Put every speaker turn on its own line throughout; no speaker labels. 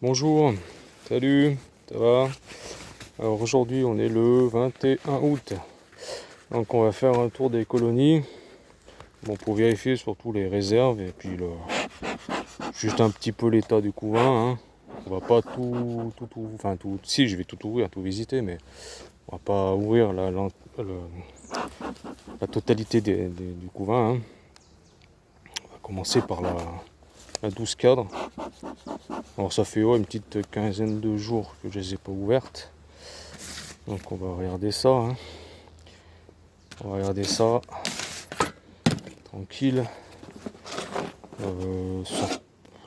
Bonjour, salut, ça va? Alors aujourd'hui on est le 21 août, donc on va faire un tour des colonies, bon, pour vérifier surtout les réserves et puis juste un petit peu l'état du couvain, hein. On va pas tout, si je vais tout ouvrir, tout visiter, mais on va pas ouvrir la totalité du couvain, hein. On va commencer par la 12 cadre. Alors ça fait une petite quinzaine de jours que je les ai pas ouvertes. Donc on va regarder ça, hein. On va regarder ça tranquille.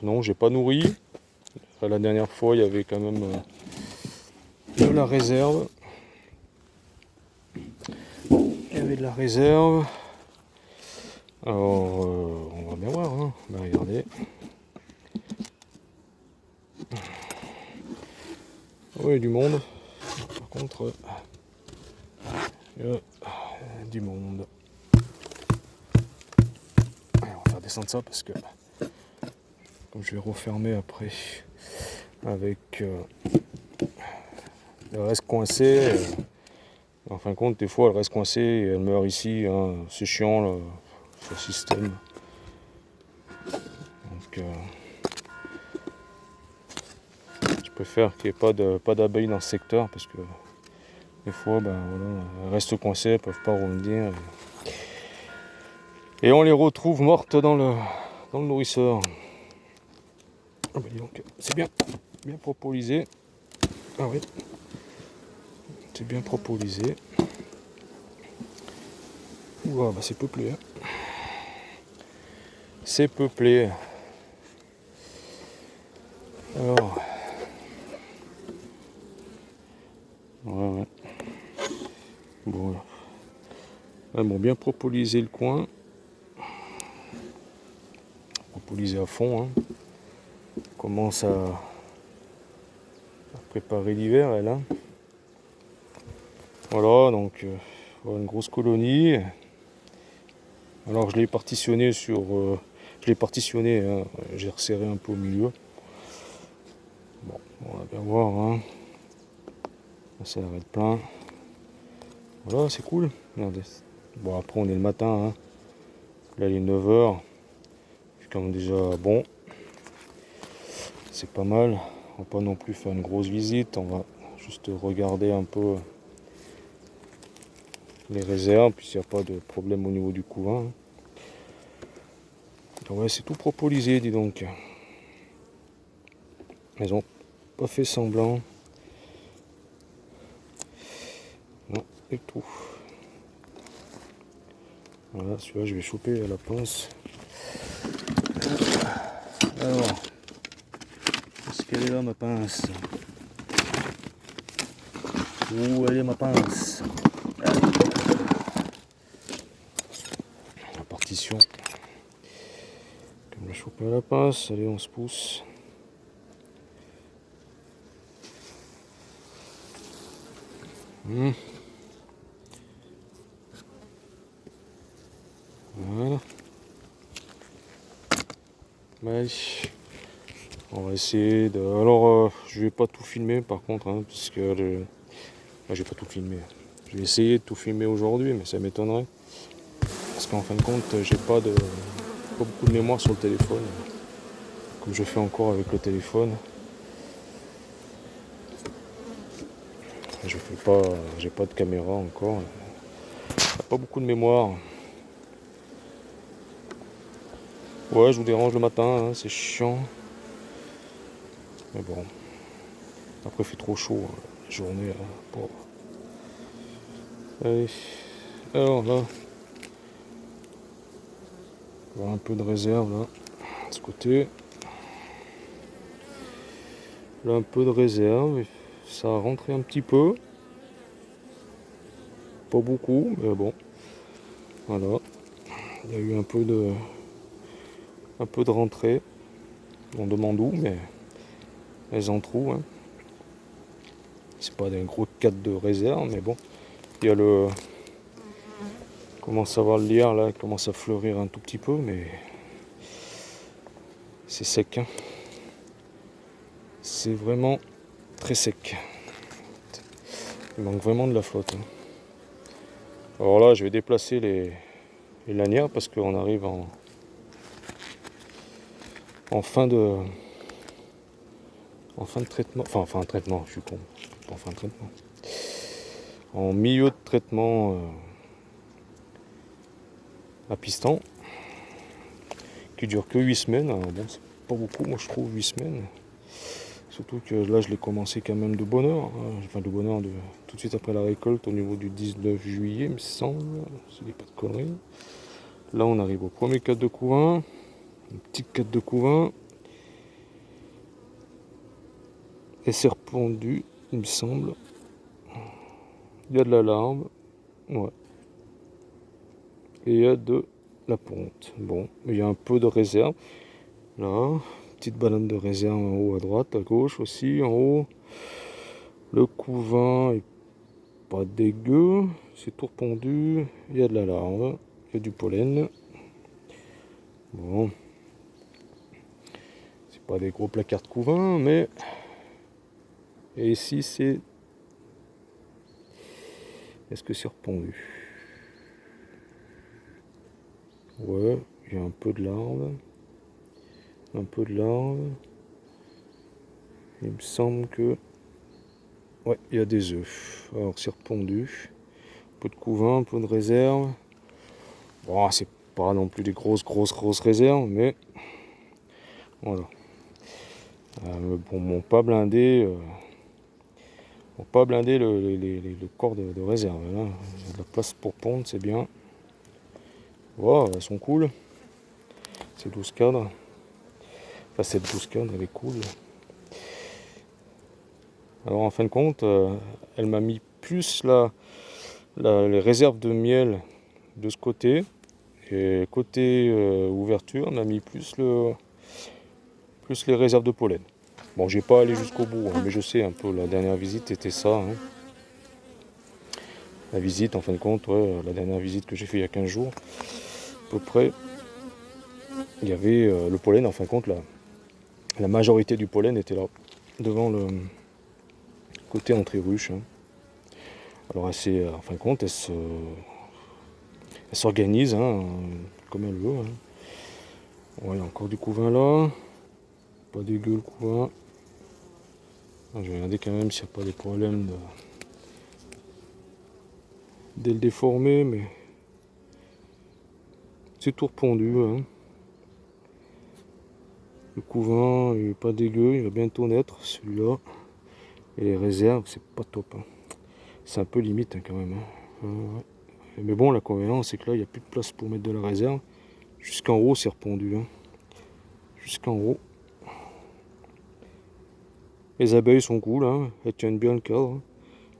Non, j'ai pas nourri. La dernière fois, il y avait quand même de la réserve. Il y avait de la réserve. Alors, on va bien voir, hein. On va regarder. Oui, du monde. Par contre, il y a du monde. Allez, on va faire descendre ça parce que comme je vais refermer après avec elle reste coincée. En fin de compte, des fois, elle reste coincée et elle meurt ici, hein. C'est chiant, ce système. Donc, je préfère qu'il n'y ait pas d'abeilles dans ce secteur parce que des fois, ben, voilà, elles restent coincées, elles ne peuvent pas revenir. Et on les retrouve mortes dans le nourrisseur. Ah bah dis donc, c'est bien propolisé. Ah oui, c'est bien propolisé. Ouah, bah c'est peuplé, hein. C'est peuplé. Alors, ouais. Bon, elles m'ont bien propolisé le coin. Propolisé à fond, hein. On commence à préparer l'hiver, elle, hein. Voilà, donc une grosse colonie. Alors je l'ai partitionné hein. J'ai resserré un peu au milieu. Bon, on va bien voir, hein. Ça va être plein. Voilà, c'est cool. Regardez. Bon, après on est le matin, hein. Là il est 9h. C'est quand même déjà bon. C'est pas mal. On va pas non plus faire une grosse visite. On va juste regarder un peu les réserves, puis s'il n'y a pas de problème au niveau du couvain, hein. Ouais, c'est tout propolisé, dis donc. Ils ont pas fait semblant. Non, et tout. Voilà, celui-là, je vais choper à la pince. Alors, est-ce qu'elle est là, ma pince? Où elle est, ma pince? La partition. Comme je chope à la pince, allez, 11 pouces. Voilà. Ouais. On va essayer de... Alors, je vais pas tout filmer par contre, hein, parce que je vais pas tout filmer. Je vais essayer de tout filmer aujourd'hui, mais ça m'étonnerait. Parce qu'en fin de compte, j'ai pas beaucoup de mémoire sur le téléphone, comme je fais encore avec le téléphone. J'ai pas de caméra encore. Pas beaucoup de mémoire. Ouais, je vous dérange le matin, hein, c'est chiant. Mais bon. Après, il fait trop chaud, hein, la journée. Là, pour... Allez. Alors là, on va un peu de réserve là, de ce côté. Là, un peu de réserve. Ça a rentré un petit peu. Pas beaucoup, mais bon. Voilà. Il y a eu un peu de rentrée. On demande où, mais elles en trouvent, hein. C'est pas des gros cadres de réserve, mais bon. Il y a commence à voir le lierre là, commence à fleurir un tout petit peu, mais c'est sec, hein. c'est vraiment très sec. Il manque vraiment de la flotte. Alors là, je vais déplacer les lanières parce qu'on arrive en fin de traitement. Enfin, fin de traitement, je suis con. En fin de traitement. En milieu de traitement à piston qui dure que 8 semaines. Alors bon, c'est pas beaucoup, moi je trouve 8 semaines. Surtout que là, je l'ai commencé quand même de bonne heure. Enfin, de bonne heure, tout de suite après la récolte, au niveau du 19 juillet, il me semble. Si je dis pas de conneries. Là, on arrive au premier cadre de couvain. Un petit cadre de couvain. Et c'est repondu, il me semble. Il y a de la larve. Ouais. Et il y a de la ponte. Bon, il y a un peu de réserve. Là, petite banane de réserve en haut à droite, à gauche aussi, en haut. Le couvain est pas dégueu, c'est tout repondu. Il y a de la larve, il y a du pollen. Bon, c'est pas des gros placards de couvain, mais. Et ici, c'est. Est-ce que c'est repondu? Ouais, il y a un peu de larve. Un peu de larve. Il me semble que. Ouais, il y a des œufs. Alors c'est repondu. Un peu de couvain, un peu de réserve. Bon, c'est pas non plus des grosses réserves, mais voilà. Bon, m'ont pas blindé le corps de réserve. Là. Il y a de la place pour pondre, c'est bien. Wow, elles sont cool. Ces 12 cadres. Enfin, cette 12 cadres, elle est cool. Alors en fin de compte, elle m'a mis plus les réserves de miel de ce côté. Et côté ouverture, on a mis plus les réserves de pollen. Bon, j'ai pas allé jusqu'au bout, hein, mais je sais un peu, la dernière visite était ça. Hein. La visite, en fin de compte, ouais, la dernière visite que j'ai fait il y a 15 jours, à peu près, il y avait le pollen, en fin de compte, la majorité du pollen était là, devant le côté entrée ruche. Hein. Alors, en fin de compte, elle s'organise hein, comme elle veut. Hein. Ouais, il y a encore du couvain là. Pas dégueu le couvain. Je vais regarder quand même s'il n'y a pas des problèmes dès le déformé, mais c'est tout repondu. Hein. Le couvain il est pas dégueu, il va bientôt naître celui-là. Et les réserves, c'est pas top. Hein. C'est un peu limite hein, quand même. Hein. Ouais. Mais bon, l'inconvénient, c'est que là, il n'y a plus de place pour mettre de la réserve. Jusqu'en haut, c'est repondu. Hein. Jusqu'en haut. Les abeilles sont cool, hein. Elles tiennent bien le cadre. Hein.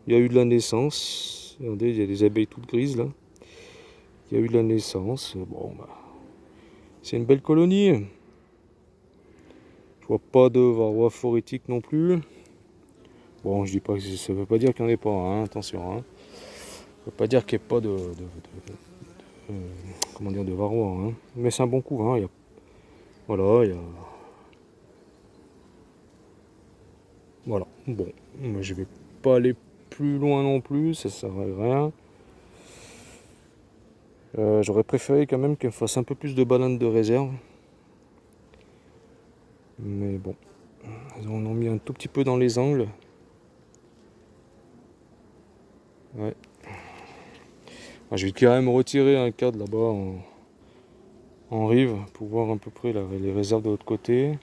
Il y a eu de la naissance. Regardez, il y a des abeilles toutes grises là. Il y a eu de la naissance. Bon, bah, c'est une belle colonie. Je vois pas de varroa phorétique non plus. Bon, je dis pas que ça veut pas dire qu'il n'y en ait pas, hein, attention. Hein. Ça veut pas dire qu'il n'y ait pas comment dire, de varroa. Hein. Mais c'est un bon coup. Hein. Voilà, il y a. Voilà. Bon, moi, je vais pas aller plus loin non plus, ça sert à rien. J'aurais préféré quand même qu'elle fasse un peu plus de bananes de réserve. Mais bon, ils en ont mis un tout petit peu dans les angles. Ouais. Je vais quand même retirer un cadre là-bas en rive pour voir à peu près les réserves de l'autre côté.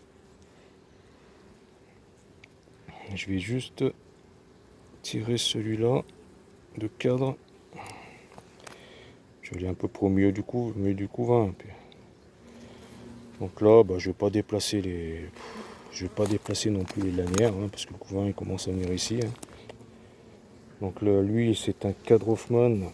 Je vais juste tirer celui-là de cadre. Je vais aller un peu au milieu du couvain. Donc là, je vais pas déplacer je vais pas déplacer non plus les lanières hein, parce que le couvain il commence à venir ici. Hein. Donc là, lui, c'est un cadre Hoffman